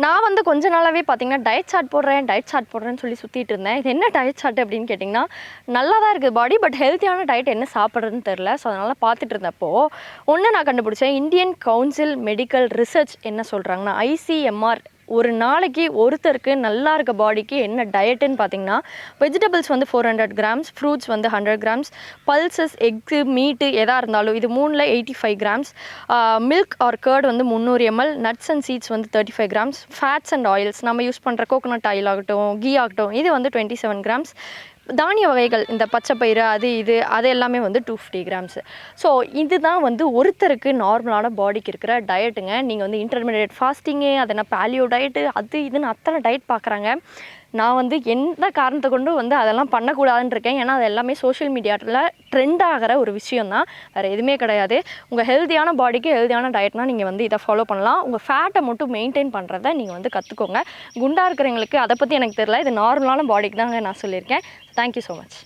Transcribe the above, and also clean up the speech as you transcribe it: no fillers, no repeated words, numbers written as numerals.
நான் வந்து கொஞ்ச நாளாகவே பார்த்தீங்கன்னா டயட் சார்ட் போடுறேன்னு சொல்லி சுற்றிட்டு இருந்தேன். இது என்ன டயட் சார்ட் அப்படின்னு கேட்டிங்கன்னா, நல்லா தான் இருக்குது பாடி, பட் ஹெல்த்தியான டயட் என்ன சாப்பிட்றதுன்னு தெரில. ஸோ அதனால் பார்த்துட்டு இருந்தப்போ ஒன்று நான் கண்டுபிடிச்சேன். இந்தியன் கவுன்சில் மெடிக்கல் ரிசர்ச் என்ன சொல்கிறாங்கன்னா, ICMR ஒரு நாளைக்கு ஒருத்தருக்கு நல்லா இருக்க பாடிக்கு என்ன டயட்டுன்னு பார்த்தீங்கன்னா, வெஜிடபிள்ஸ் வந்து 400 கிராம்ஸ், ஃப்ரூட்ஸ் வந்து 100 கிராம்ஸ், பல்சஸ், எக்கு, மீட்டு எதாக இருந்தாலும் இது 3ல் 85 கிராம்ஸ், மில்க் ஆர் கர்ட் வந்து 300 ml, நட்ஸ் அண்ட் சீட்ஸ் வந்து 35 கிராம்ஸ், ஃபேட்ஸ் அண்ட் ஆயில்ஸ் நம்ம யூஸ் பண்ணுற கோகோனட் ஆயில் ஆகட்டும், கீ ஆகட்டும், இது வந்து 27 கிராம்ஸ், தானிய வகைகள் இந்த பச்சைப்பயிறு அது எல்லாமே வந்து 250 கிராம்ஸ். ஸோ இதுதான் வந்து ஒருத்தருக்கு நார்மலான பாடிக்கு இருக்கிற டயட்டுங்க. நீங்கள் வந்து இன்டர்மீடியேட் ஃபாஸ்டிங்கு, அது என்ன பேலியோ டயட்டு, அது இதுன்னு அத்தனை டயட் பார்க்குறாங்க. நான் வந்து எந்த காரணத்தை கொண்டு வந்து அதெல்லாம் பண்ணக்கூடாதுன்னு இருக்கேன். ஏன்னா அது எல்லாமே சோஷியல் மீடியாவில் ட்ரெண்ட் ஆகிற ஒரு விஷயம் தான், வேறு எதுவுமே கிடையாது. உங்கள் ஹெல்த்தியான பாடிக்கு ஹெல்த்தியான டயட்னால் நீங்கள் வந்து இதை ஃபாலோ பண்ணலாம். உங்கள் ஃபேட்டை மட்டும் மெயின்டைன் பண்ணுறதை நீங்கள் வந்து கற்றுக்கோங்க. குண்டாக இருக்கிறவங்களுக்கு அதை பற்றி எனக்கு தெரியல, இது நார்மலான பாடிக்கு தாங்க நான் சொல்லியிருக்கேன். Thank you so much.